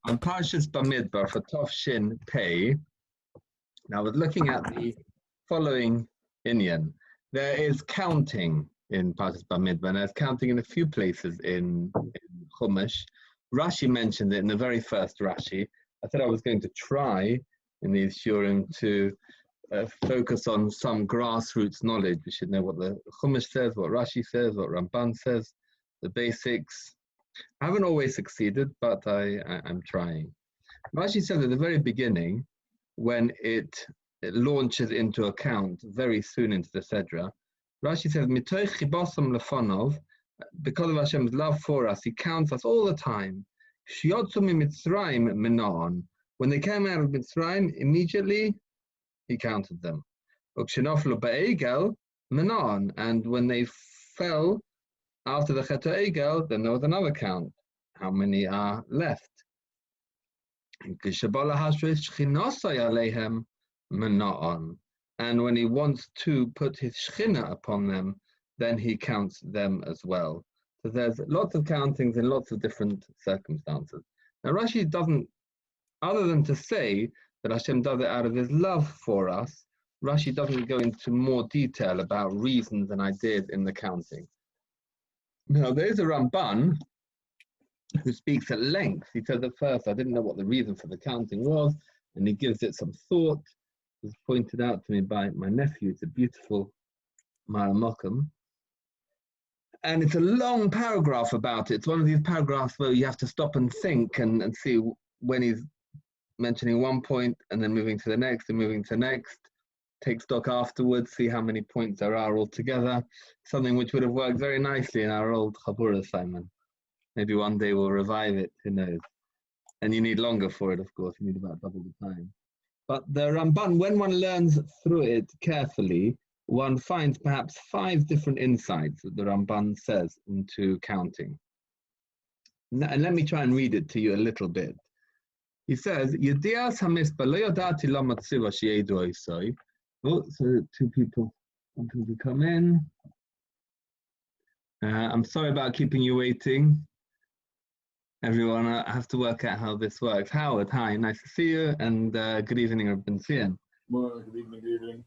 On Parshas Bamidbar for Tov Shin Pei, now I was looking at the following inyan. There is counting in Parshas Bamidbar, and there's counting in a few places in Chumash. Rashi mentioned it in the very first Rashi. I said I was going to try in these shurim to focus on some grassroots knowledge. We should know what the Chumash says, what Rashi says, what Ramban says, the basics. I haven't always succeeded, but I'm trying. Rashi says at the very beginning, when it launches into account very soon into the Sedra, Rashi says, "Mitoich chibosam lefonov," because of Hashem's love for us, He counts us all the time. Shiotzu miMitzrayim menon. When they came out of Mitzrayim, immediately He counted them. Ukshenoflu ba'egel menon, and when they fell after the Chet Egel, then there was another count. How many are left? And when He wants to put His Shechina upon them, then He counts them as well. So there's lots of countings in lots of different circumstances. Now Rashi doesn't, other than to say that Hashem does it out of His love for us, Rashi doesn't go into more detail about reasons and ideas in the counting. Now, there's a Ramban who speaks at length. He says at first, I didn't know what the reason for the counting was, and he gives it some thought. It was pointed out to me by my nephew. It's a beautiful Maramokum. And it's a long paragraph about it. It's one of these paragraphs where you have to stop and think and see when he's mentioning one point and then moving to the next and moving to the next. Take stock afterwards, see how many points there are altogether. Something which would have worked very nicely in our old Chabura, Simon. Maybe one day we'll revive it, who knows. And you need longer for it, of course. You need about double the time. But the Ramban, when one learns through it carefully, one finds perhaps 5 different insights that the Ramban says into counting. And let me try and read it to you a little bit. He says, Yedias hamispa lo yodati lo matziva sheyedu oisoi. Oh, so 2 people wanting to come in. I'm sorry about keeping you waiting. Everyone, I have to work out how this works. Howard, hi, nice to see you, and good evening, Rabbi Zion. Well, good evening, good evening.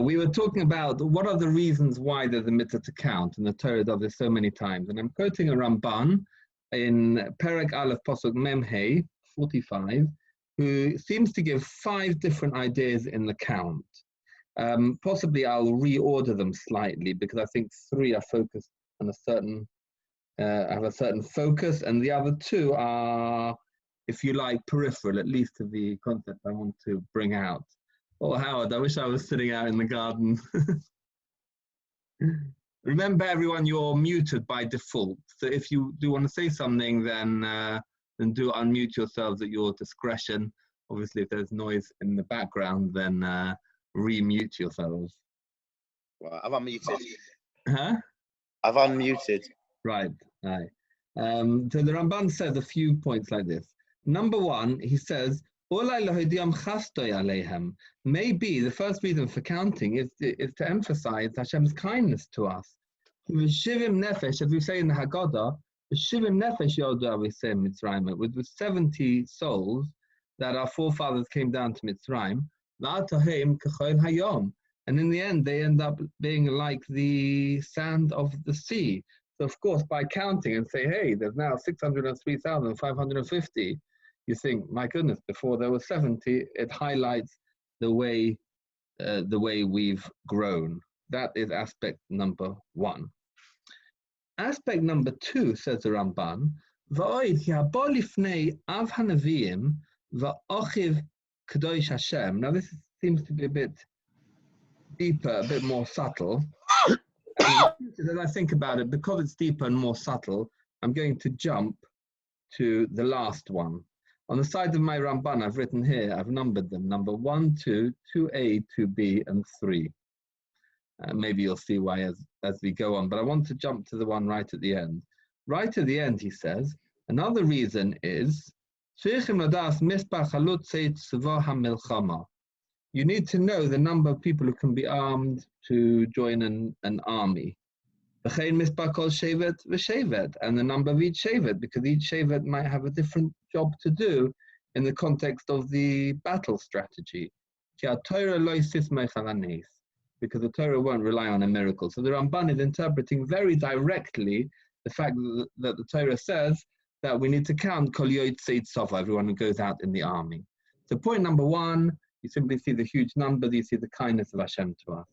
We were talking about what are the reasons why there's a mitzvah to count, and the Torah does this so many times. And I'm quoting a Ramban in Perek Aleph Pasuk Mem Hey 45, who seems to give 5 different ideas in the count. Possibly I'll reorder them slightly because I think 3 are focused on a certain, have a certain focus, and the other 2 are, if you like, peripheral, at least to the concept I want to bring out. Oh, Howard, I wish I was sitting out in the garden. Remember, everyone, you're muted by default. So if you do want to say something, then do unmute yourselves at your discretion. Obviously, if there's noise in the background, then remute yourselves. Well, I've unmuted. Huh? I've unmuted. Right. So the Ramban says a few points like this. Number 1, he says, maybe the first reason for counting is to emphasize Hashem's kindness to us. Shivim nefesh, as we say in the Haggadah, Shivim nefesh yoda, we say in Mitzrayim, with the 70 souls that our forefathers came down to Mitzrayim, and in the end they end up being like the sand of the sea. So of course, by counting and say, hey, there's now 603,550, you think, my goodness, before there were 70, it highlights the way we've grown. That is aspect number 1. Aspect number 2, says the Ramban, now this seems to be a bit deeper, a bit more subtle. And as I think about it, because it's deeper and more subtle, I'm going to jump to the last one. On the side of my Ramban, I've written here, I've numbered them, number 1, 2, 2a, 2b, and 3. Maybe you'll see why as we go on, but I want to jump to the one right at the end. Right at the end, he says, another reason is, you need to know the number of people who can be armed to join an army. V'chein mispar kol shevet v'shevet, and the number of each shevet, because each shevet might have a different job to do in the context of the battle strategy. Because the Torah won't rely on a miracle. So the Ramban is interpreting very directly the fact that the Torah says that we need to count kol yotzei tzava, everyone who goes out in the army. So point number one, you simply see the huge numbers, you see the kindness of Hashem to us.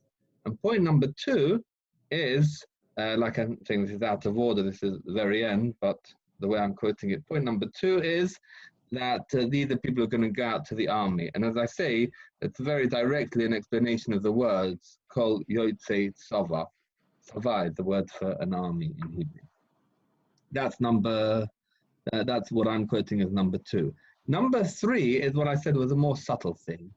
And point number two is, like I'm saying, this is out of order, this is the very end, but the way I'm quoting it, point number two is that these are people who are going to go out to the army. And as I say, it's very directly an explanation of the words, kol yotzei tzava. Tzava is the word for an army in Hebrew. That's that's what I'm quoting as number two. Number three is what I said was a more subtle thing.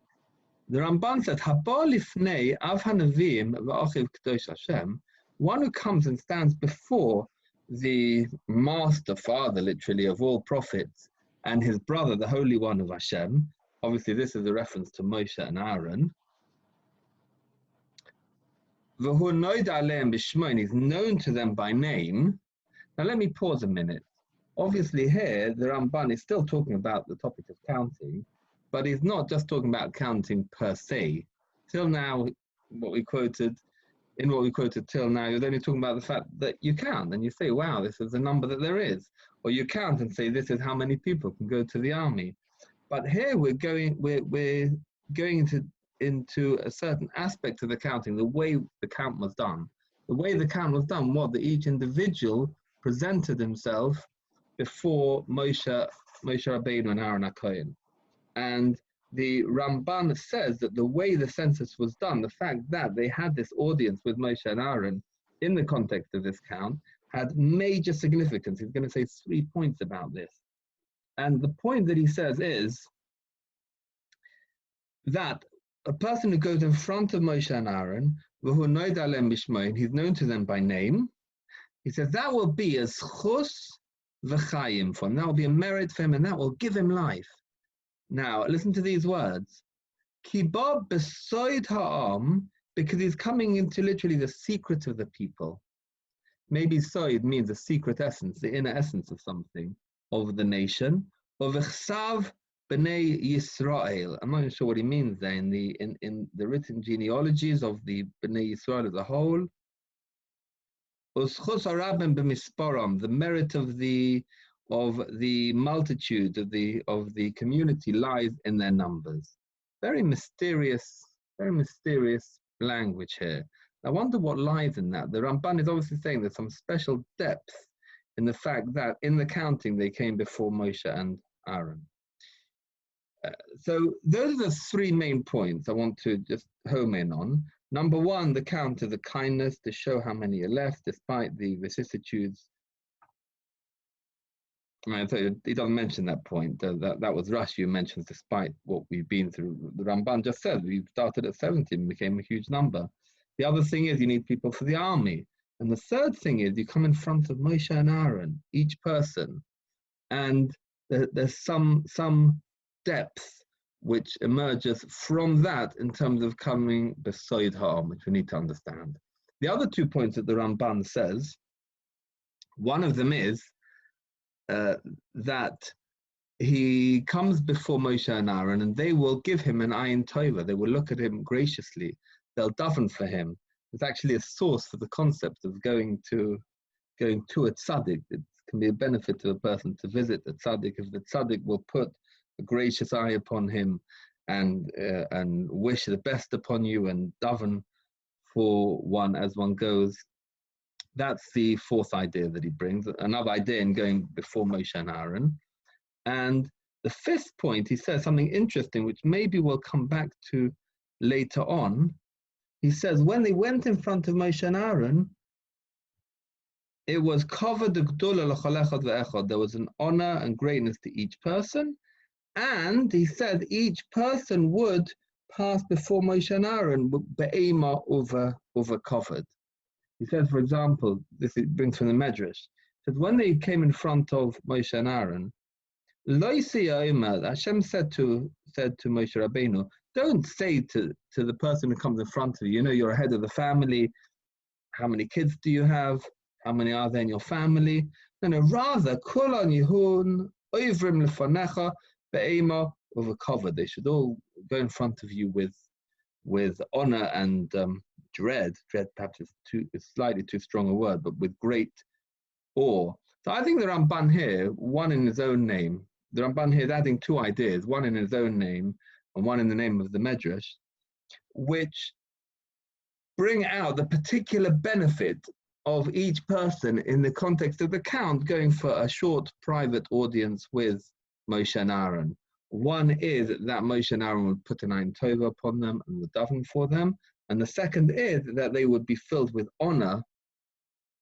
The Ramban said, Haba lifnei av hanavim v'achiv kadosh Hashem, one who comes and stands before the master, father, literally, of all prophets, and his brother, the Holy One of Hashem. Obviously, this is a reference to Moshe and Aaron. V'hu noid aleim b'shmoin, he's known to them by name. Now, let me pause a minute. Obviously, here, the Ramban is still talking about the topic of counting, but he's not just talking about counting per se. Till now, what we quoted till now, you're only talking about the fact that you count, and you say, wow, this is the number that there is. Or you count and say, this is how many people can go to the army. But here we're going into a certain aspect of the counting, the way the count was done. The way the count was done was that each individual presented himself before Moshe Rabbeinu and Aaron HaKohen. And the Ramban says that the way the census was done, the fact that they had this audience with Moshe and Aaron in the context of this count, had major significance. He's going to say 3 points about this. And the point that he says is that a person who goes in front of Moshe and Aaron, he's known to them by name, he says that will be a schus v'chayim for him. That will be a merit for him, and that will give him life. Now, listen to these words. Kibob besoid ha'am, because he's coming into literally the secret of the people. Maybe soid means the secret essence, the inner essence of something, of the nation. Or v'chsav b'nei Yisrael. I'm not even sure what he means there in the written genealogies of the b'nei Yisrael as a whole. Uschus harabim b'misparam, the merit of the multitude of the community lies in their numbers. Very mysterious language here. I wonder what lies in that. The Ramban is obviously saying there's some special depth in the fact that in the counting they came before Moshe and Aaron. So those are the 3 main points I want to just home in on. Number 1, the count of the kindness to show how many are left despite the vicissitudes. So he doesn't mention that point. That was Rashi who mentions despite what we've been through. The Ramban just said we started at 70 and became a huge number. The other thing is you need people for the army. And the third thing is you come in front of Moshe and Aaron, each person. And there's some depth which emerges from that in terms of coming beside harm, which we need to understand. The other 2 points that the Ramban says, one of them is that he comes before Moshe and Aaron and they will give him an ayin tova. They will look at him graciously. They'll daven for him. It's actually a source for the concept of going to a tzaddik. It can be a benefit to a person to visit a tzaddik if the tzaddik will put a gracious eye upon him and wish the best upon you and daven for one as one goes. That's the 4th idea that he brings, another idea in going before Moshe and Aaron. And the 5th point, he says something interesting, which maybe we'll come back to later on. He says, when they went in front of Moshe and Aaron, it was covered. There was an honor and greatness to each person. And he said each person would pass before Moshe and Aaron, be'ema over covered. He says, for example, this brings from the Medrash, that when they came in front of Moshe and Aaron, Hashem said to Moshe Rabbeinu, don't say to the person who comes in front of you, you're a head of the family, how many kids do you have? How many are there in your family? No, rather, Kulan Yehun, Oivrim Lefanecha, Be'ema, overcover. They should all go in front of you with honor and dread. Dread perhaps is slightly too strong a word, but with great awe. So I think the Ramban here, one in his own name, the Ramban here is adding two ideas, one in his own name and one in the name of the Medrash, which bring out the particular benefit of each person in the context of the count going for a short private audience with Moshe and Aaron. One is that Moshe and Aaron would put an Ein Tova upon them and would daven for them. And the second is that they would be filled with honor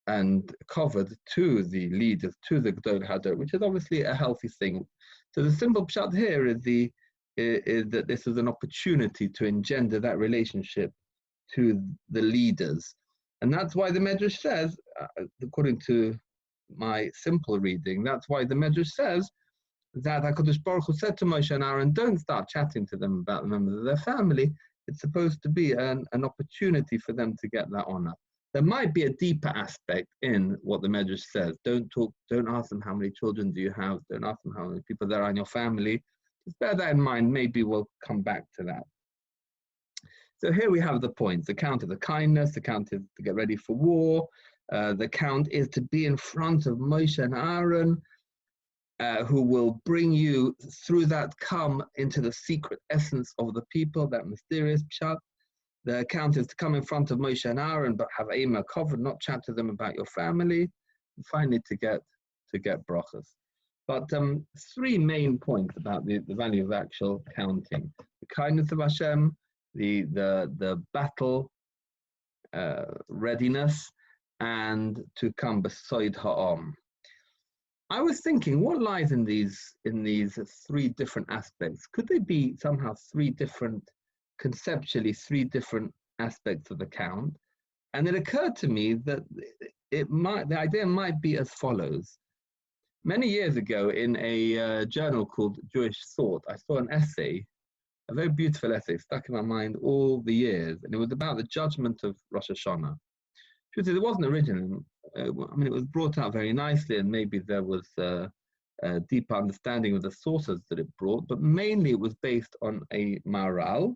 and covered to the leaders, to the Gdol Hador, which is obviously a healthy thing. So the simple pshat here is that this is an opportunity to engender that relationship to the leaders. And that's why the Medrash says, according to my simple reading, that's why the Medrash says that HaKadosh Baruch Hu said to Moshe and Aaron, don't start chatting to them about the members of their family. It's supposed to be an opportunity for them to get that honor. There might be a deeper aspect in what the Medrash says. Don't ask them how many children do you have. Don't ask them how many people there are in your family. Just bear that in mind. Maybe we'll come back to that. So here we have the points. The count is the kindness. The count is to get ready for war. The count is to be in front of Moshe and Aaron, who will bring you through that come into the secret essence of the people, that mysterious pshat. The account is to come in front of Moshe and Aaron, but have Ema covered, not chat to them about your family, and finally to get brachas. But three main points about the value of actual counting: the kindness of Hashem, the battle readiness, and to come beside Ha'am. I was thinking, what lies in these three different aspects? Could they be somehow conceptually three different aspects of the count? And it occurred to me that the idea might be as follows. Many years ago, in a journal called Jewish Thought, I saw an essay, a very beautiful essay, stuck in my mind all the years, and it was about the judgment of Rosh Hashanah. Truth is, it wasn't original. It was brought out very nicely, and maybe there was a deeper understanding of the sources that it brought, but mainly it was based on a Maharal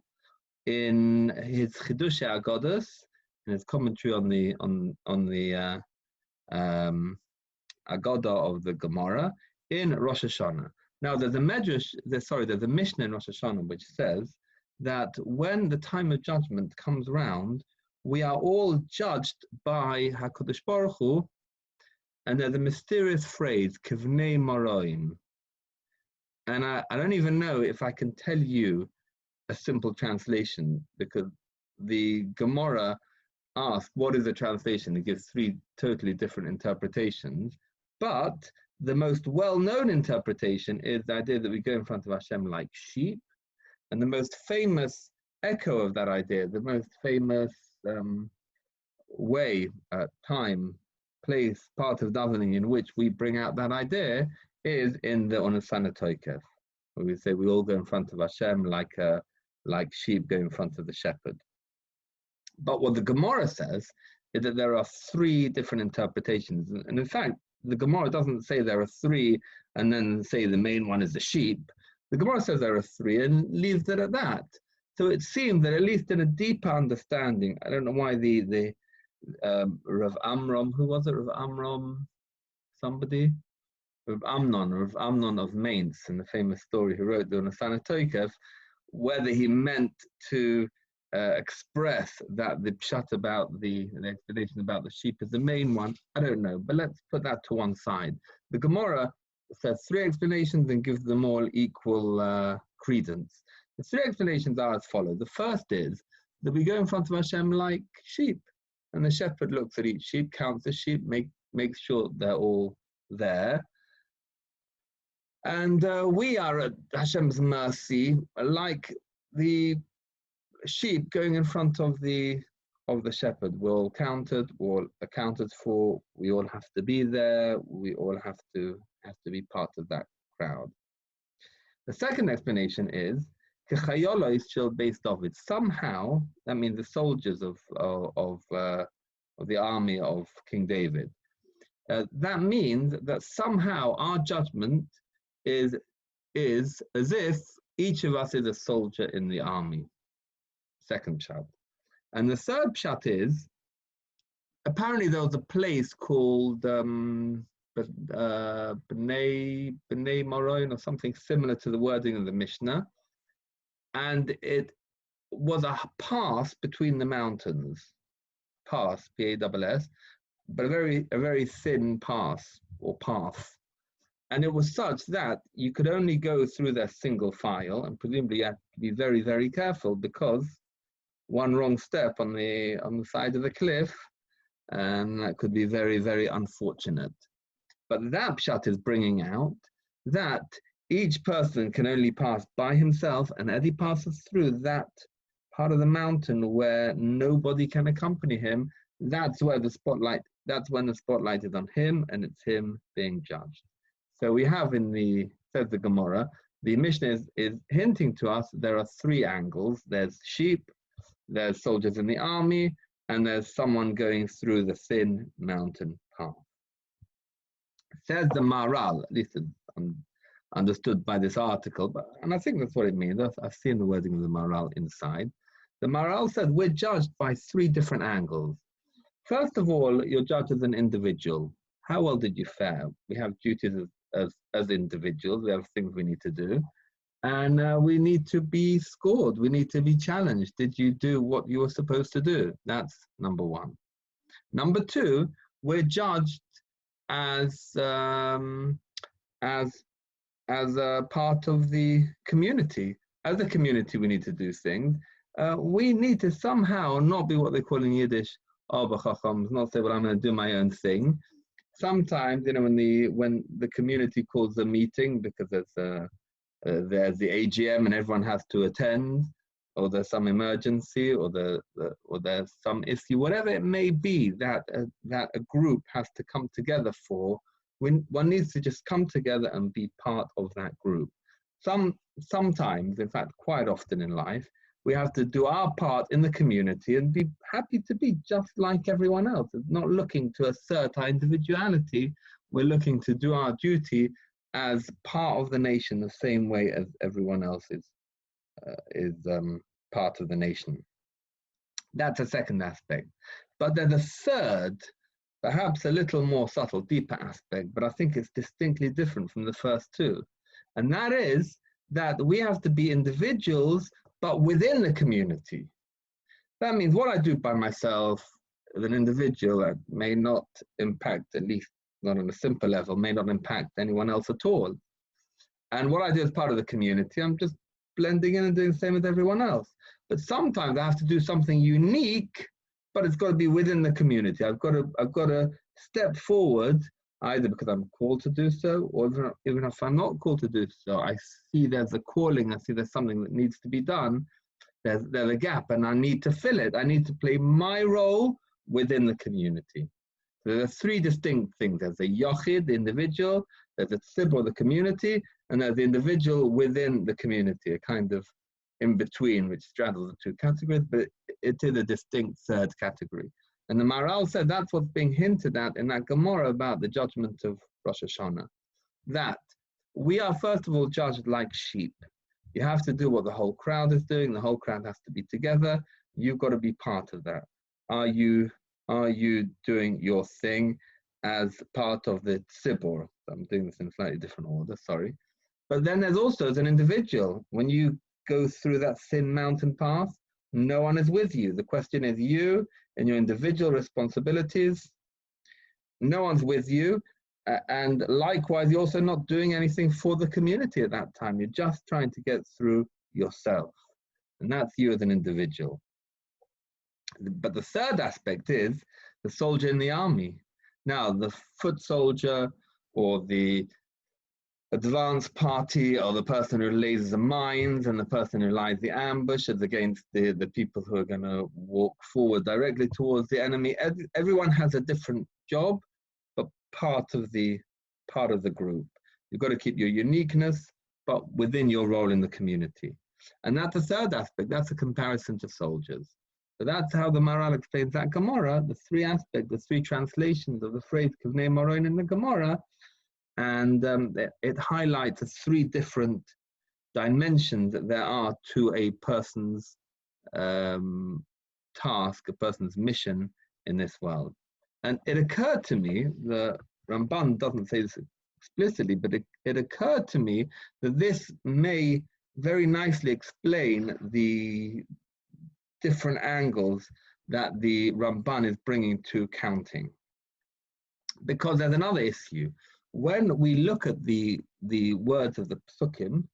in his Chidushei Agodos, in his commentary on the Agoda of the Gemara in Rosh Hashanah. Now, there's a Mishnah in Rosh Hashanah which says that when the time of judgment comes round, we are all judged by HaKadosh Baruch Hu, and there's a mysterious phrase, Kivnei Moroim. And I don't even know if I can tell you a simple translation, because the Gemara asks, what is a translation? It gives three totally different interpretations. But the most well-known interpretation is the idea that we go in front of Hashem like sheep. And the most famous echo of that idea, the most famous way, time, place, part of davening in which we bring out that idea is in the Onasana Toikev, where we say we all go in front of Hashem like sheep go in front of the shepherd. But what the Gemara says is that there are three different interpretations. And in fact, the Gemara doesn't say there are three and then say the main one is the sheep. The Gemara says there are three and leaves it at that. So it seems that at least in a deeper understanding, I don't know why the Rav Amram, who was it? Rav Amram, somebody? Rav Amnon of Mainz, in the famous story who wrote the Onasana Toikev, whether he meant to express that the pshat about the explanation about the sheep is the main one, I don't know, but let's put that to one side. The Gemara says three explanations and gives them all equal credence. The three explanations are as follows. The first is that we go in front of Hashem like sheep, and the shepherd looks at each sheep, counts the sheep, makes sure they're all there. And we are at Hashem's mercy, like the sheep going in front of the shepherd. We're all counted, we're all accounted for. We all have to be there. We all have to be part of that crowd. The second explanation is Kechayolo is still based off it. Somehow, that means the soldiers of army of King David. That means that somehow our judgment is as if each of us is a soldier in the army. Second pshat. And the third pshat is, apparently there was a place called B'nai Moron, or something similar to the wording of the Mishnah, and it was a pass between the mountains. Pass, P-A-S-S, but a very thin pass or path. And it was such that you could only go through their single file, and presumably you had to be very, very careful, because one wrong step on the side of the cliff, and that could be very, very unfortunate. But that pshat is bringing out that each person can only pass by himself, and as he passes through that part of the mountain where nobody can accompany him, that's when the spotlight is on him, and it's him being judged. So we have says the Gemara, the Mishnah is hinting to us there are three angles. There's sheep, there's soldiers in the army, and there's someone going through the thin mountain path. Says the Maharal, at least it's understood by this article, and I think that's what it means. I've seen the wording of the Maharal inside. The Maharal said we're judged by three different angles. First of all, you're judged as an individual. How well did you fare? We have duties as individuals. We have things we need to do. And we need to be scored. We need to be challenged. Did you do what you were supposed to do? That's number one. Number two, we're judged as a part of the community. As a community, we need to do things. We need to somehow not be what they call in Yiddish, not say, well, I'm going to do my own thing. Sometimes, when the community calls a meeting because there's the AGM and everyone has to attend, or there's some emergency, or there's some issue, whatever it may be that a group has to come together for, one needs to just come together and be part of that group. Sometimes, in fact, quite often in life, we have to do our part in the community and be happy to be just like everyone else. It's not looking to assert our individuality. We're looking to do our duty as part of the nation, the same way as everyone else is part of the nation. That's a second aspect. But there's a third, perhaps a little more subtle, deeper aspect, but I think it's distinctly different from the first two. And that is that we have to be individuals, but within the community. That means what I do by myself as an individual that may not impact, at least not on a simple level, may not impact anyone else at all. And what I do as part of the community, I'm just blending in and doing the same as everyone else. But sometimes I have to do something unique, but it's got to be within the community. I've got to step forward, either because I'm called to do so, or even if I'm not called to do so, I see there's a calling, I see there's something that needs to be done, there's a gap, and I need to fill it. I need to play my role within the community. So there are three distinct things. There's a yochid, the individual, there's a tzibur, the community, and there's the individual within the community, a kind of in-between, which straddles the two categories, but it is a distinct third category. And the Maharal said that's what's being hinted at in that Gemara about the judgment of Rosh Hashanah. That we are, first of all, judged like sheep. You have to do what the whole crowd is doing. The whole crowd has to be together. You've got to be part of that. Are you doing your thing as part of the tzibur? I'm doing this in a slightly different order, sorry. But then there's also, as an individual, when you go through that thin mountain path, no one is with you. The question is you and your individual responsibilities. No one's with you. And likewise, you're also not doing anything for the community at that time. You're just trying to get through yourself. And that's you as an individual. But the third aspect is the soldier in the army. Now, the foot soldier or the advance party, or the person who lays the mines and the person who lies the ambushes against the people who are going to walk forward directly towards the enemy. Everyone has a different job, but part of the group. You've got to keep your uniqueness, but within your role in the community. And that's the third aspect. That's a comparison to soldiers. But that's how the Maharal explains that Gemara, the three aspects, the three translations of the phrase Kivnei Maroin in the Gemara, and it highlights the three different dimensions that there are to a person's task, a person's mission in this world. And it occurred to me, the Ramban doesn't say this explicitly, but it occurred to me that this may very nicely explain the different angles that the Ramban is bringing to counting. Because there's another issue. When we look at the words of the Psukim,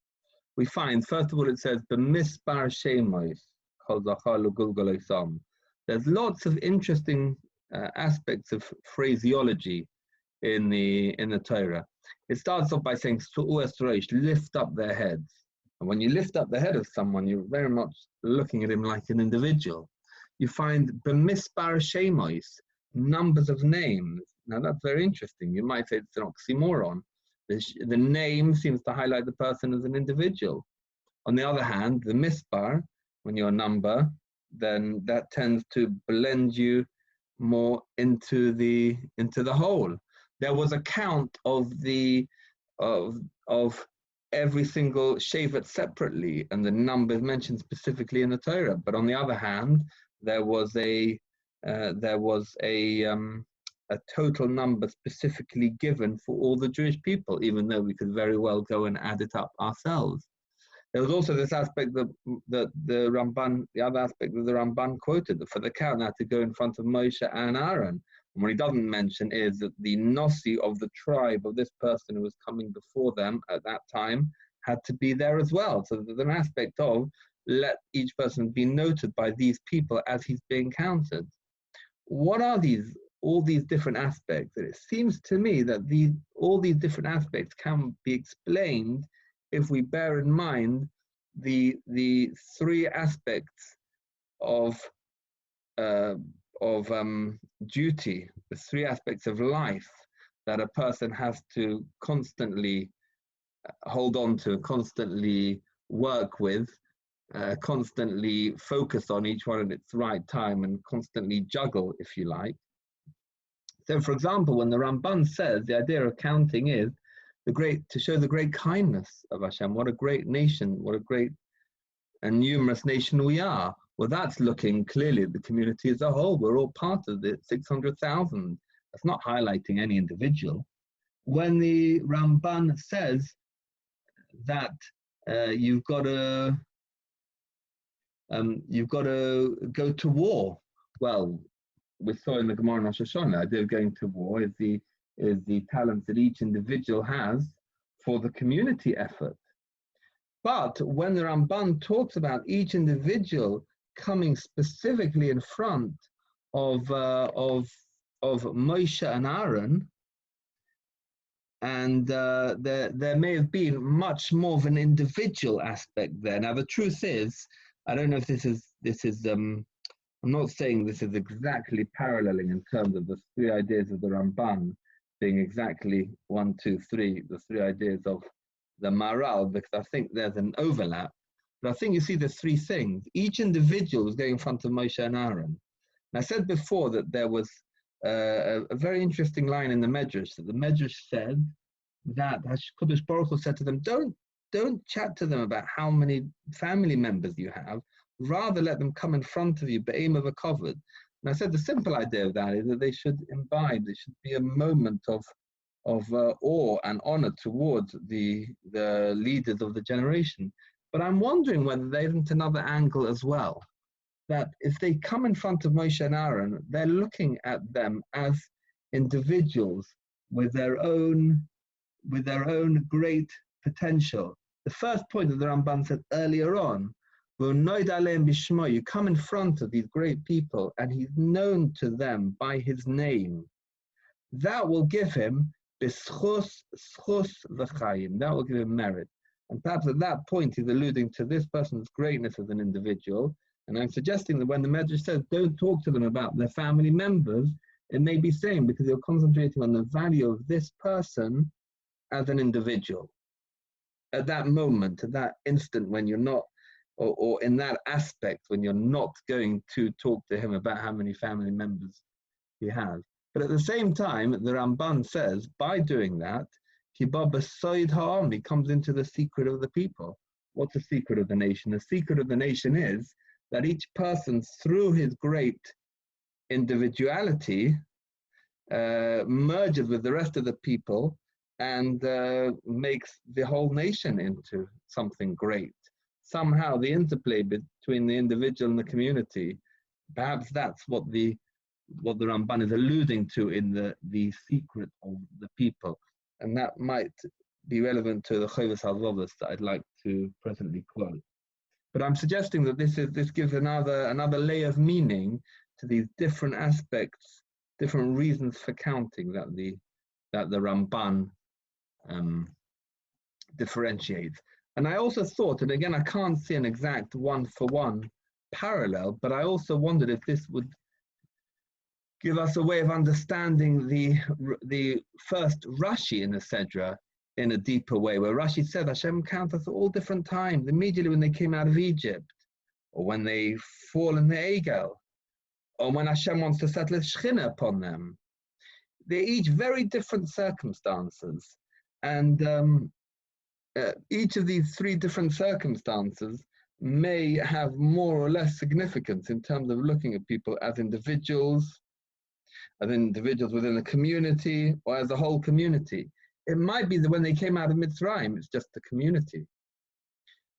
we find, first of all, it says, Bamidbar Shemois, Kol Zachar L'Gulgul Osam. There's lots of interesting aspects of phraseology in the Torah. It starts off by saying, lift up their heads. And when you lift up the head of someone, you're very much looking at him like an individual. You find Bamidbar Shemois, numbers of names. Now that's very interesting. You might say it's an oxymoron. The name seems to highlight the person as an individual. On the other hand, the misbar, when you're a number, then that tends to blend you more into the whole. There was a count of every single shevet separately, and the numbers mentioned specifically in the Torah. But on the other hand, there was a total number specifically given for all the Jewish people, even though we could very well go and add it up ourselves. There was also this aspect that the Ramban, the other aspect that the Ramban quoted, that for the count had to go in front of Moshe and Aaron. And what he doesn't mention is that the Nossi of the tribe of this person who was coming before them at that time had to be there as well. So there's an aspect of let each person be noted by these people as he's being counted. What are all these different aspects? And it seems to me that all these different aspects can be explained if we bear in mind the three aspects of duty, the three aspects of life that a person has to constantly hold on to, constantly work with, constantly focus on each one at its right time, and constantly juggle, if you like. So, for example, when the Ramban says the idea of counting is to show the great kindness of Hashem, what a great nation, what a great and numerous nation we are. Well, that's looking clearly at the community as a whole. We're all part of the 600,000. That's not highlighting any individual. When the Ramban says that you've got to go to war, well, we saw in the Gemara in Rosh Hashanah, the idea of going to war is the talent that each individual has for the community effort. But when the Ramban talks about each individual coming specifically in front of Moshe and Aaron, and there may have been much more of an individual aspect there. Now the truth is, I don't know if this is I'm not saying this is exactly paralleling in terms of the three ideas of the Ramban being exactly 1, 2, 3, the three ideas of the Maharal, because I think there's an overlap. But I think you see the three things. Each individual is going in front of Moshe and Aaron. And I said before that there was a very interesting line in the Medrash, that the Medrash said that Kadosh Baruch Hu said to them, don't chat to them about how many family members you have, rather let them come in front of you, be'em of a kavod. And I said the simple idea of that is that they should imbibe, there should be a moment of awe and honor towards the leaders of the generation. But I'm wondering whether there isn't another angle as well, that if they come in front of Moshe and Aaron, they're looking at them as individuals with their own great potential. The first point that the Ramban said earlier on, you come in front of these great people and he's known to them by his name. That will give him that will give him merit. And perhaps at that point he's alluding to this person's greatness as an individual. And I'm suggesting that when the Medrash says don't talk to them about their family members, it may be saying because you're concentrating on the value of this person as an individual. At that moment, at that instant when you're not or in that aspect when you're not going to talk to him about how many family members he has. But at the same time, the Ramban says, by doing that, he comes into the secret of the people. What's the secret of the nation? The secret of the nation is that each person, through his great individuality, merges with the rest of the people and makes the whole nation into something great. Somehow the interplay between the individual and the community, perhaps that's what the Ramban is alluding to in the secret of the people. And that might be relevant to the Chovos HaLevavos that I'd like to presently quote. But I'm suggesting that this gives another layer of meaning to these different aspects, different reasons for counting that the Ramban differentiates. And I also thought, and again, I can't see an exact one-for-one parallel, but I also wondered if this would give us a way of understanding the first Rashi in the Sedra in a deeper way, where Rashi said Hashem counts us at all different times, immediately when they came out of Egypt, or when they fall in the Egel, or when Hashem wants to settle His Shechina upon them. They're each very different circumstances, and each of these three different circumstances may have more or less significance in terms of looking at people as individuals within the community, or as a whole community. It might be that when they came out of Mitzrayim, it's just the community.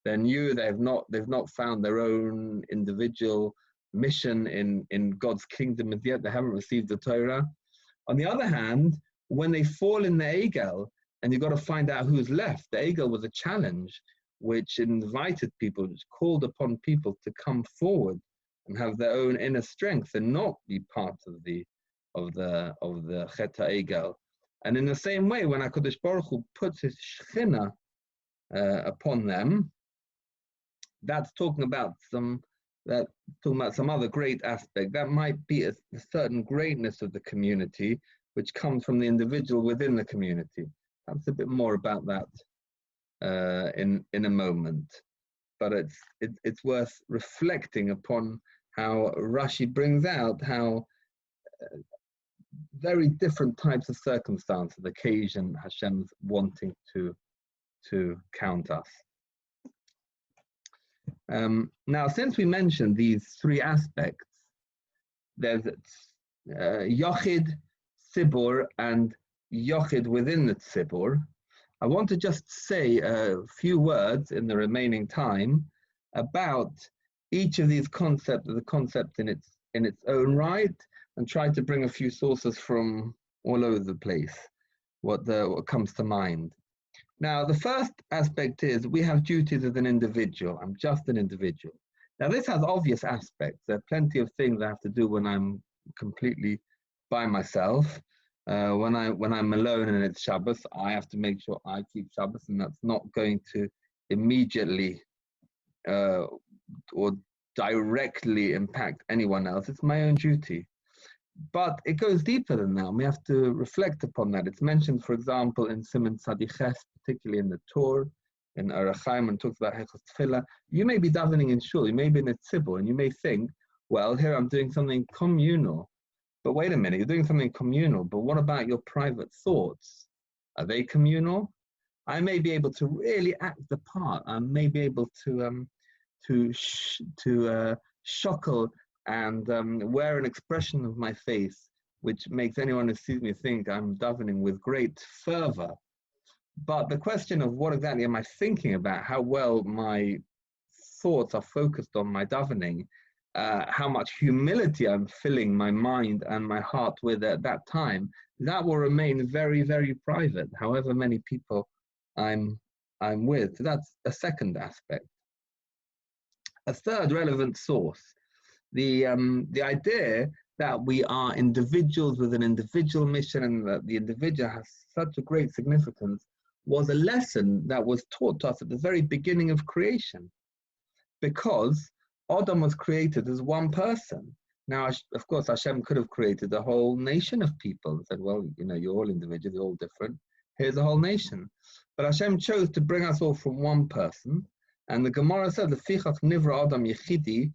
They're new, they've not found their own individual mission in God's kingdom as yet. They haven't received the Torah. On the other hand, when they fall in the Egel, and you've got to find out who's left, the Egel was a challenge which invited people, which called upon people to come forward and have their own inner strength and not be part of the Chet HaEgel. And in the same way, when HaKadosh Baruch Hu puts His Shechina upon them, that's talking about some other great aspect. That might be a certain greatness of the community, which comes from the individual within the community. Perhaps a bit more about that in a moment. But it's worth reflecting upon how Rashi brings out how very different types of circumstances occasion Hashem's wanting to count us. Now, since we mentioned these three aspects, there's Yochid, Tzibur, and Yochid within the Tzibur. I want to just say a few words in the remaining time about each of these concepts, the concept in its own right, and try to bring a few sources from all over the place, what comes to mind. Now, the first aspect is we have duties as an individual. I'm just an individual. Now, this has obvious aspects. There are plenty of things I have to do when I'm completely by myself. When I'm alone and it's Shabbos, I have to make sure I keep Shabbos, and that's not going to immediately or directly impact anyone else. It's my own duty. But it goes deeper than that. We have to reflect upon that. It's mentioned, for example, in Siman Tzadiches, particularly in the Torah, in Arachaim, and talks about Hechos Tefillah. You may be davening in shul, you may be in a tzibur, and you may think, well, here I'm doing something communal. But wait a minute, you're doing something communal, but what about your private thoughts? Are they communal? I may be able to really act the part. I may be able to shuckle and wear an expression of my face which makes anyone who sees me think I'm davening with great fervor. But the question of what exactly am I thinking about, how well my thoughts are focused on my davening, how much humility I'm filling my mind and my heart with at that time, that will remain very, very private, however many people I'm with. So that's a second aspect. A third relevant source, the idea that we are individuals with an individual mission and that the individual has such a great significance was a lesson that was taught to us at the very beginning of creation, because Adam was created as one person. Now, of course, Hashem could have created a whole nation of people and said, well, you're all individuals, you're all different. Here's a whole nation. But Hashem chose to bring us all from one person, And the Gemara says, the Fichach Nivra Adam Yechidi,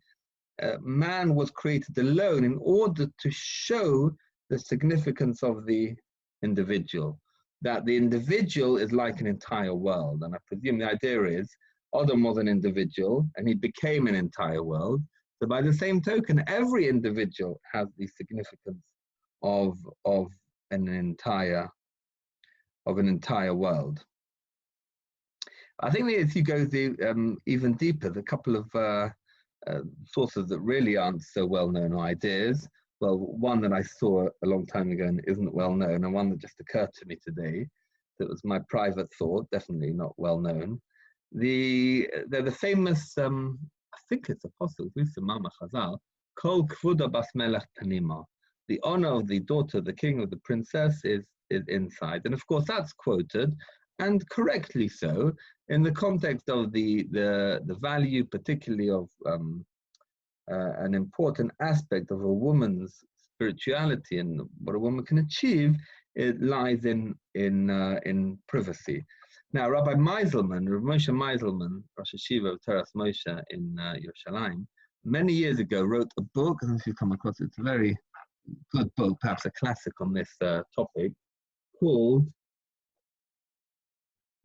man was created alone in order to show the significance of the individual, that the individual is like an entire world. And I presume the idea is Adam was an individual and he became an entire world. So by the same token, every individual has the significance of an entire world. I think that if you go even deeper, the couple of sources that really aren't so well-known ideas. Well, one that I saw a long time ago and isn't well-known, and one that just occurred to me today, that was my private thought, definitely not well-known. They're the famous, I think it's Apostle, Mama Chazal, Kol Kvuda Bas Melech Panima. The honor of the daughter, the king, of the princess is inside. And of course, that's quoted, and correctly so, in the context of the value, particularly of an important aspect of a woman's spirituality and what a woman can achieve. It lies in privacy. Now, Rabbi Meiselman, Rav Moshe Meiselman, Rosh Hashiva of Teras Moshe in Yerushalayim, many years ago wrote a book. I don't know if you've come across it. It's a very good book, perhaps a classic on this topic, called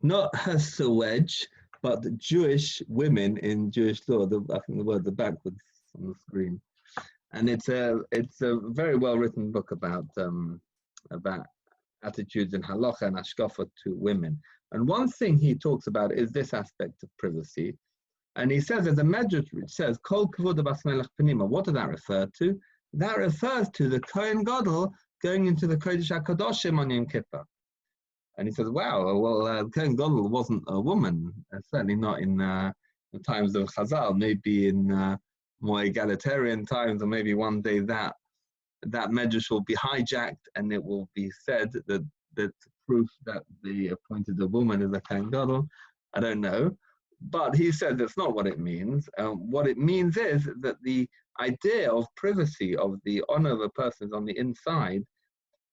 not Hasawedge, but Jewish women in Jewish law. I think the word the backwards on the screen, and it's a very well written book about attitudes in halacha and hashkafa to women. And one thing he talks about is this aspect of privacy. And he says, as a medrash which says, Kol kavod bas melech panima. What does that refer to? That refers to the Kohen Gadol going into the Kodesh HaKadoshim on Yom Kippur. And he says, wow, well, Kohen Gadol wasn't a woman, certainly not in the times of Chazal, maybe in more egalitarian times, or maybe one day that medrash will be hijacked and it will be said that proof that the appointed a woman is a Kohen Gadol. I don't know. But he said that's not what it means. What it means is that the idea of privacy, of the honor of a person is on the inside.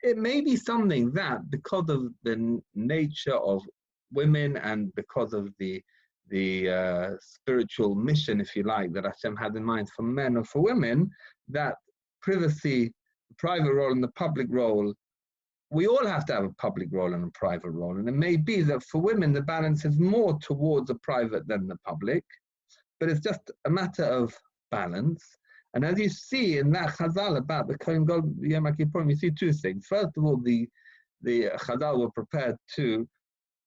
It may be something that, because of the nature of women and because of the spiritual mission, if you like, that Hashem had in mind for men or for women, that privacy, the private role and the public role, we all have to have a public role and a private role. And it may be that for women, the balance is more towards the private than the public, but it's just a matter of balance. And as you see in that Chazal about the Kohen Gadol Yom Kippurim, you see two things. First of all, the Chazal were prepared to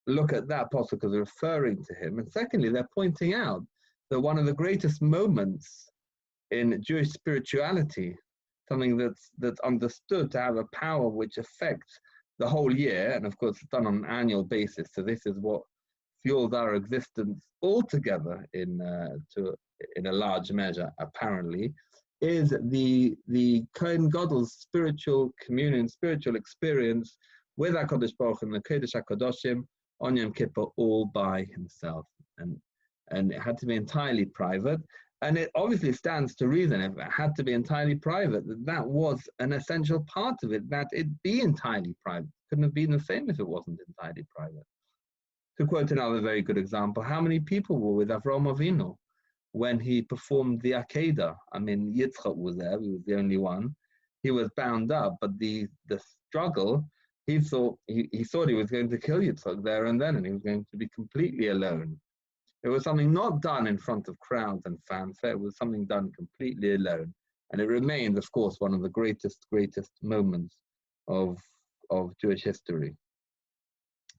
look at that apostle because they're referring to him. And secondly, they're pointing out that one of the greatest moments in Jewish spirituality, something that's understood to have a power which affects the whole year, and of course it's done on an annual basis, so this is what fuels our existence altogether in a large measure, apparently, is the Kohen Gadol's spiritual communion, spiritual experience with HaKadosh Baruch Hu and the Kodesh HaKadoshim on Yom Kippur all by himself. And it had to be entirely private. And it obviously stands to reason, if it had to be entirely private, that was an essential part of it, that it be entirely private. Couldn't have been the same if it wasn't entirely private. To quote another very good example, how many people were with Avraham Avinu when he performed the Akedah? I mean, Yitzchak was there, he was the only one. He was bound up, but the struggle, he thought he was going to kill Yitzchak there and then, and he was going to be completely alone. It was something not done in front of crowds and fanfare, it was something done completely alone. And it remains, of course, one of the greatest moments of Jewish history.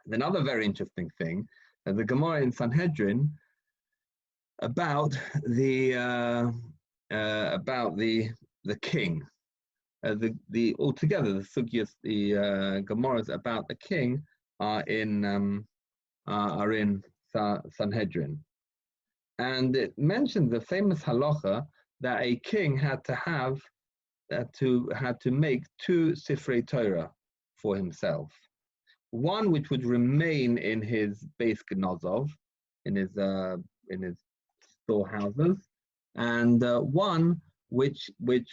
And another very interesting thing, the Gemara in Sanhedrin about the king. Altogether, the sugyas, the Gemaras about the king are in Sanhedrin, and it mentions the famous halacha that a king had to make two Sifrei Torah for himself. One which would remain in his Beis Gnozov, in his storehouses, and one which would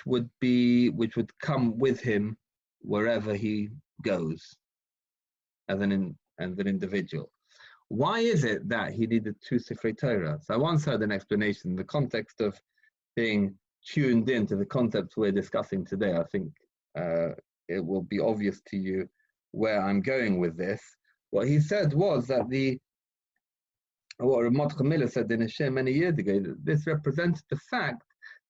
come with him wherever he goes as an individual. Why is it that he needed 2 Sifrei Torah? So I once heard an explanation in the context of being tuned into the concepts we're discussing today. I think it will be obvious to you where I'm going with this. What he said was that what Ramot Miller said in a shir many years ago, that this represents the fact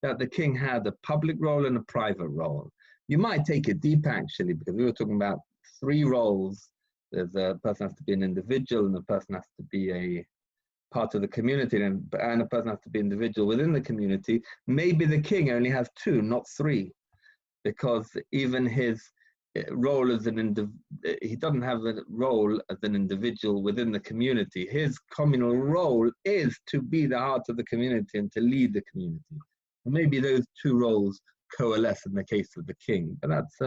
that the king had a public role and a private role. You might take it deep, actually, because we were talking about 3 roles. There's a person has to be an individual, and a person has to be a part of the community, and a person has to be individual within the community. Maybe the king only has 2, not 3, because even his role as he doesn't have a role as an individual within the community. His communal role is to be the heart of the community and to lead the community. Maybe those 2 roles coalesce in the case of the king, but that's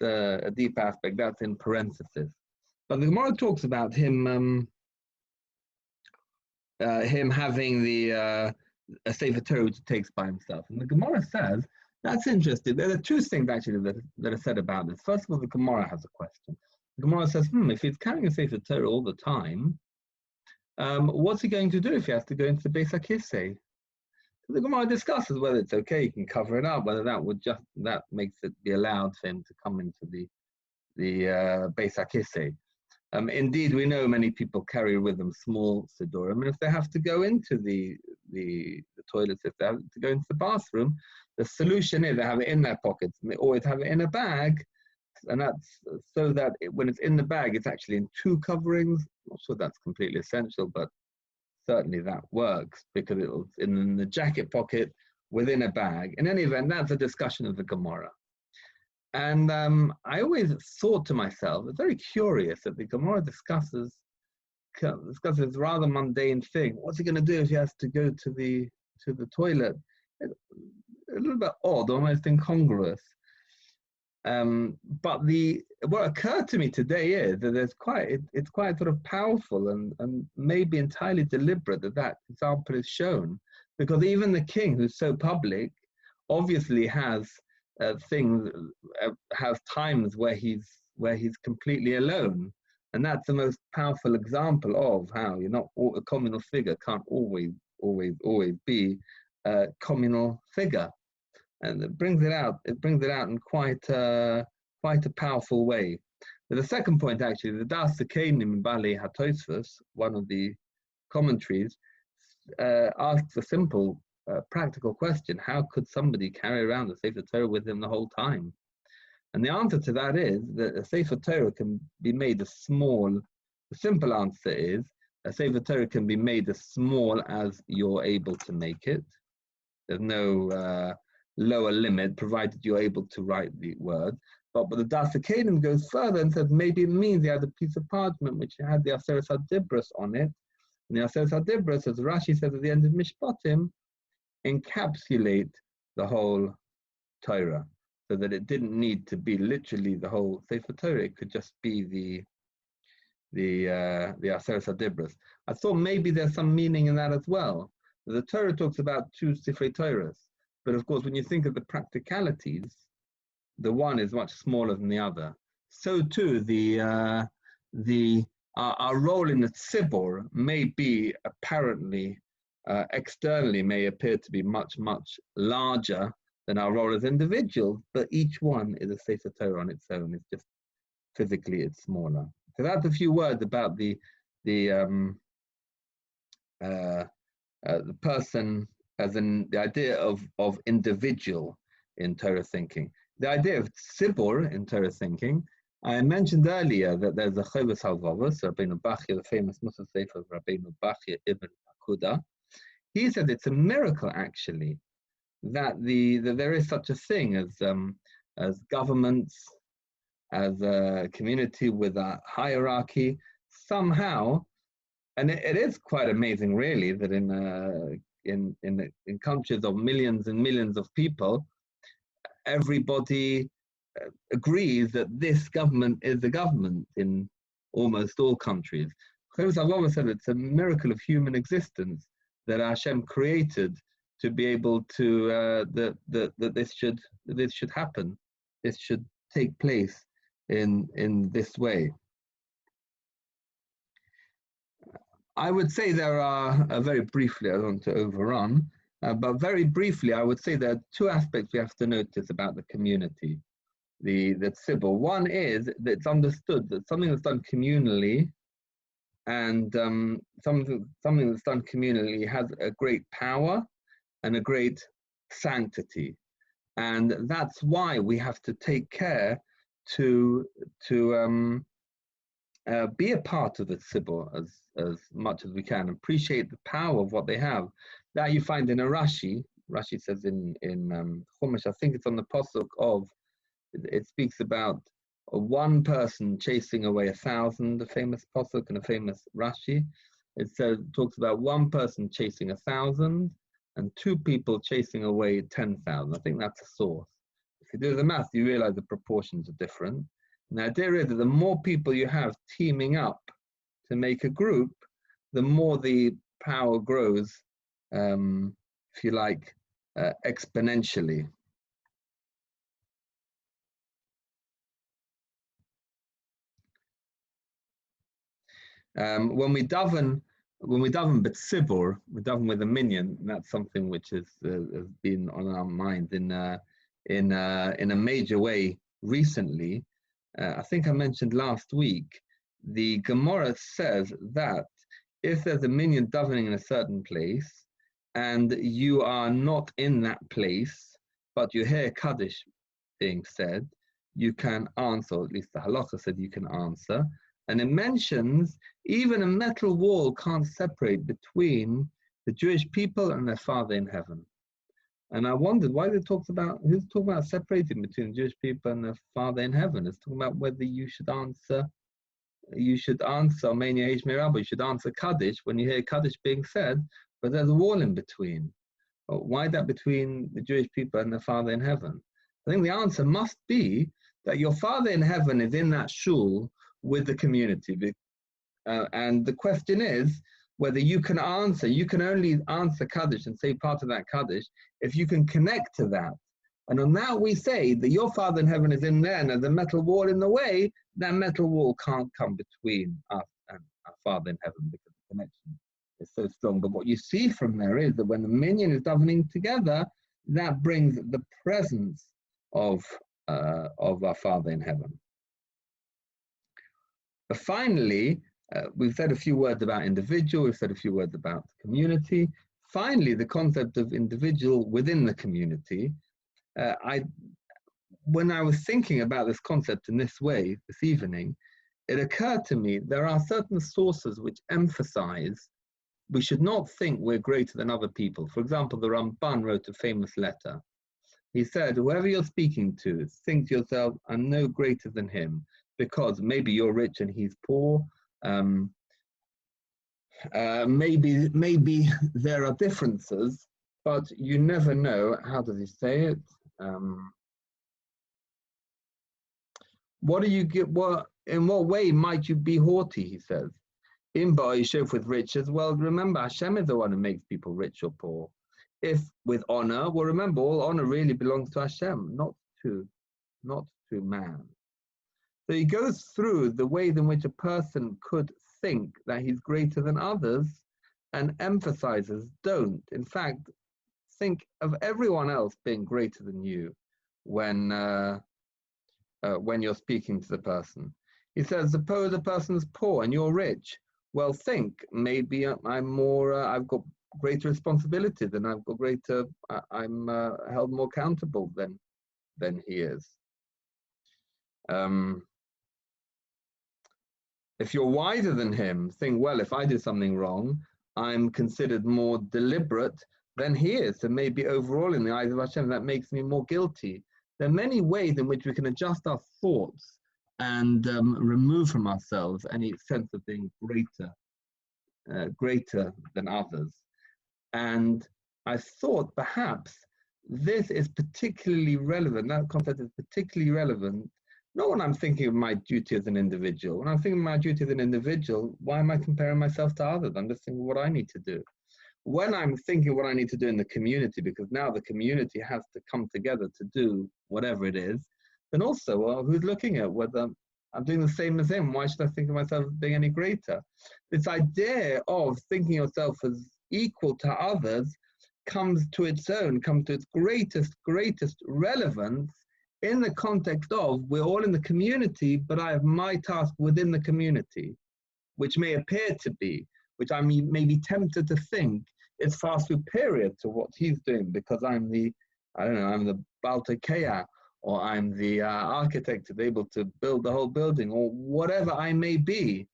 a deep aspect. That's in parenthesis. But the Gemara talks about him having a Sefer Torah which he takes by himself, and the Gemara says that's interesting. There are 2 things actually that are said about this. First of all, the Gemara has a question. The Gemara says, if he's carrying a Sefer Torah all the time, what's he going to do if he has to go into the Beis HaKisei? The Gemara discusses whether it's okay, he can cover it up, whether that makes it be allowed for him to come into the Beis HaKisei. Indeed, we know many people carry with them small sidurim, and if they have to go into the toilets, if they have to go into the bathroom, the solution is they have it in their pockets, and they always have it in a bag, and that's so that when it's in the bag, it's actually in 2 coverings. I'm not sure that's completely essential, but certainly that works because it's in the jacket pocket within a bag. In any event, that's a discussion of the Gemara. And I always thought to myself, it's very curious that the Gemara discusses this rather mundane thing. What's he going to do if he has to go to the toilet? It's a little bit odd, almost incongruous. But what occurred to me today is that it's quite sort of powerful and maybe entirely deliberate that example is shown, because even the king, who's so public, obviously has times where he's completely alone, and that's the most powerful example of how a communal figure can't always be a communal figure. And it brings it out in quite a powerful way. But the second point, actually, the Das Kenim in Bali HaTosfos, one of the commentaries, asks a simple, practical question: how could somebody carry around a Sefer Torah with him the whole time? And the answer to that is that a Sefer Torah can be made as small. The simple answer is a Sefer Torah can be made as small as you're able to make it. There's no lower limit, provided you're able to write the words. But the Das Kenim goes further and says maybe it means he had a piece of parchment which had the Aseret HaDibros on it. And the Aseret HaDibros, as Rashi says at the end of Mishpatim, encapsulate the whole Torah, so that it didn't need to be literally the whole Sefer Torah. It could just be the Aseret HaDibros. I thought maybe there's some meaning in that as well. The Torah talks about 2 Sifrei Torahs. But of course, when you think of the practicalities, the one is much smaller than the other. So too, our role in the tzibur may be apparently, externally, may appear to be much, much larger than our role as individuals, but each one is a Sefer Torah on its own. It's just physically, it's smaller. So that's a few words about the person, as in the idea of individual in Torah thinking. The idea of tzibur in Torah thinking, I mentioned earlier that there's a Chovos HaLevavos, Rabbeinu Bachya, the famous Musaf Sefer of Rabbeinu Bachya ibn Akuda. He said it's a miracle, actually, that there is such a thing as governments, as a community with a hierarchy, somehow. And it is quite amazing, really, that in countries of millions and millions of people, everybody agrees that this government is the government in almost all countries. Chovos HaLevavos said it's a miracle of human existence that Hashem created to be able to that this should happen, this should take place in this way. I would say there are, very briefly, I don't want to overrun, but very briefly, I would say there are two aspects we have to notice about the community, the tzibur. One is that it's understood that something that's done communally and something that's done communally has a great power and a great sanctity. And that's why we have to take care to be a part of the tzibur as much as we can, appreciate the power of what they have. That you find in a Rashi. Rashi says in Chumash, I think it's on the pasuk of, it speaks about one person chasing away 1,000, a famous pasuk and a famous Rashi. It says, talks about one person chasing 1,000 and two people chasing away 10,000. I think that's a source. If you do the math, you realize the proportions are different. And the idea is that the more people you have teaming up to make a group, the more the power grows, if you like, exponentially. When we daven b'tzibur, we daven with a minyan. That's something which has been on our minds in a major way recently. I think I mentioned last week, the Gemara says that if there's a minyan davening in a certain place and you are not in that place, but you hear Kaddish being said, you can answer, or at least the halacha said you can answer. And it mentions even a metal wall can't separate between the Jewish people and their Father in heaven. And I wondered why who's talking about separating between the Jewish people and the Father in heaven. It's talking about whether you should answer Menia H. Mirabah, you should answer Kaddish when you hear Kaddish being said, but there's a wall in between. Why that between the Jewish people and the Father in heaven? I think the answer must be that your Father in heaven is in that shul with the community. And the question is whether you can only answer Kaddish and say part of that Kaddish if you can connect to that. And on that we say that your Father in heaven is in there, and there's a metal wall in the way, that metal wall can't come between us and our Father in heaven because the connection is so strong. But what you see from there is that when the minyan is davening together, that brings the presence of our Father in heaven. But finally, we've said a few words about individual, we've said a few words about community. Finally, the concept of individual within the community. When I was thinking about this concept in this way this evening, it occurred to me there are certain sources which emphasize we should not think we're greater than other people. For example, the Ramban wrote a famous letter. He said, whoever you're speaking to, think to yourself, I'm no greater than him, because maybe you're rich and he's poor. Maybe there are differences, but you never know. How does he say it? In what way might you be haughty? He says. In Ba'ishof with riches, well, remember Hashem is the one who makes people rich or poor. If with honor, well, remember all honor really belongs to Hashem, not to man. So he goes through the ways in which a person could think that he's greater than others and emphasizes don't. In fact, think of everyone else being greater than you when you're speaking to the person. He says, suppose a person's poor and you're rich. Well, think maybe I've got greater responsibility than I'm held more accountable than he is. If you're wiser than him, think, well, if I did something wrong, I'm considered more deliberate than he is. So maybe overall in the eyes of Hashem, that makes me more guilty. There are many ways in which we can adjust our thoughts and remove from ourselves any sense of being greater than others. And I thought perhaps this is particularly relevant, that concept is particularly relevant, not when I'm thinking of my duty as an individual. When I'm thinking of my duty as an individual, why am I comparing myself to others? I'm just thinking what I need to do. When I'm thinking what I need to do in the community, because now the community has to come together to do whatever it is, then also, well, who's looking at whether I'm doing the same as him. Why should I think of myself as being any greater? This idea of thinking yourself as equal to others comes to its greatest relevance in the context of we're all in the community, but I have my task within the community, which may appear to be, which I may be tempted to think is far superior to what he's doing because I'm the Baltakea, or I'm the architect to be able to build the whole building, or whatever I may be.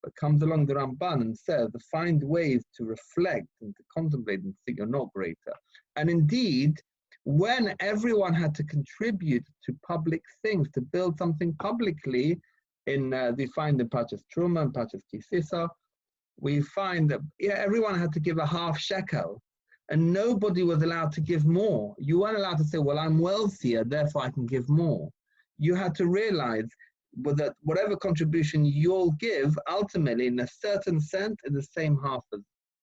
But comes along the Ramban and says, find ways to reflect and to contemplate and think you're not greater. And indeed, when everyone had to contribute to public things, to build something publicly, we find in Parshas Truma and Parshas Kisisa, we find that everyone had to give a half shekel, and nobody was allowed to give more. You weren't allowed to say, well, I'm wealthier, therefore I can give more. You had to realize that whatever contribution you'll give, ultimately, in a certain sense, is the same half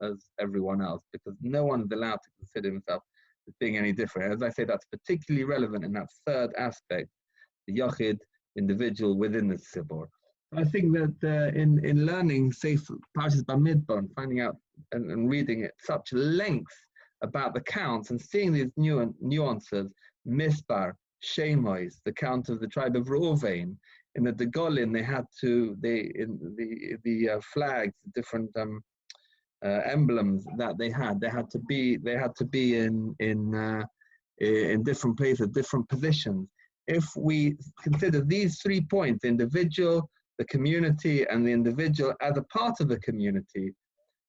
as everyone else, because no one is allowed to consider himself as being any different. As I say, that's particularly relevant in that third aspect, the Yochid, individual within the Tzibor. I think that in learning, say, Parshas Bamidbar, and finding out and reading at such length about the counts and seeing these nuances, Misbar, Shemois, the count of the tribe of Reuven, in the Degolin, they had to, in the flags, different emblems that they had to be in different places, different positions. If we consider these 3 points, the individual, the community, and the individual as a part of the community,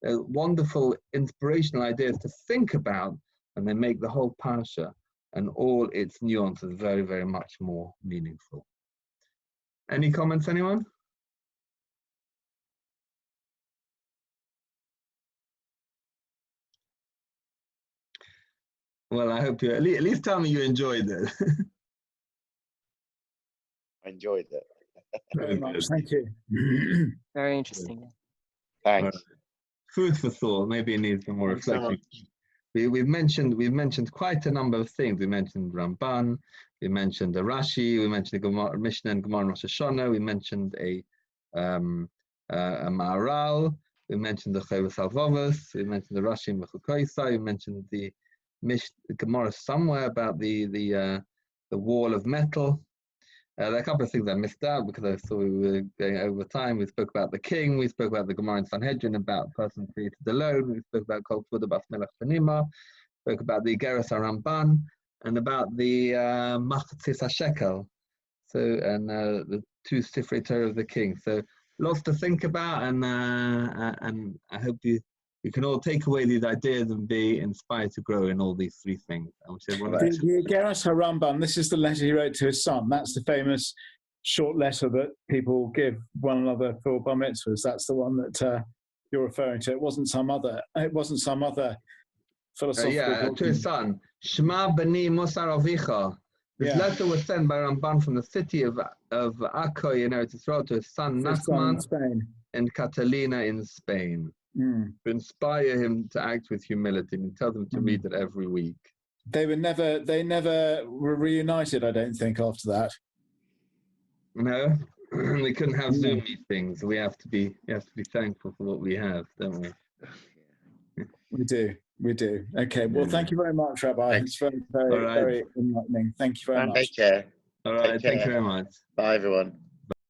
wonderful inspirational ideas to think about, and they make the whole parsha and all its nuances very, very much more meaningful. Any comments, anyone? Well, I hope you at least tell me you enjoyed it. I enjoyed it. Very much. Thank you. Very interesting. Thanks. Right. Food for thought. Maybe it needs some more Thanks so reflection. We've mentioned quite a number of things. We mentioned Ramban, we mentioned the Rashi, we mentioned the Mishnah and Gemara and Rosh Hashanah, we mentioned a Maharal, we mentioned the Chovos HaLevavos, we mentioned the Rashi and Mechukoisai, we mentioned the Gemara somewhere about the wall of metal. There are a couple of things I missed out because I saw we were going over time. We spoke about the king, we spoke about the Gemara in Sanhedrin, about person created alone, we spoke about Kol Kvuda Bas Melech Benima, spoke about the Geras HaRamban, and about the Machatzis HaShekel, and the 2 Sifrei Torah of the king. So lots to think about, and I hope you can all take away these ideas and be inspired to grow in all these 3 things. The Geras HaRamban, this is the letter he wrote to his son. That's the famous short letter that people give one another for bar mitzvahs. That's the one that you're referring to. It wasn't some other philosophical to his son. Shema Bani Musar Avicha. This letter was sent by Ramban from the city of Akko in Eretz Yisrael to his son Nachman and Catalina in Spain. To inspire him to act with humility, and tell them to read it every week. They never were reunited, I don't think, after that. No, we couldn't have Zoom meetings. We have to be thankful for what we have, don't we? We do. Okay. Well, thank you very much, Rabbi. Thanks. It's very, very, very enlightening. Thank you very much. Take care. All right. Thank you very much. Bye, everyone.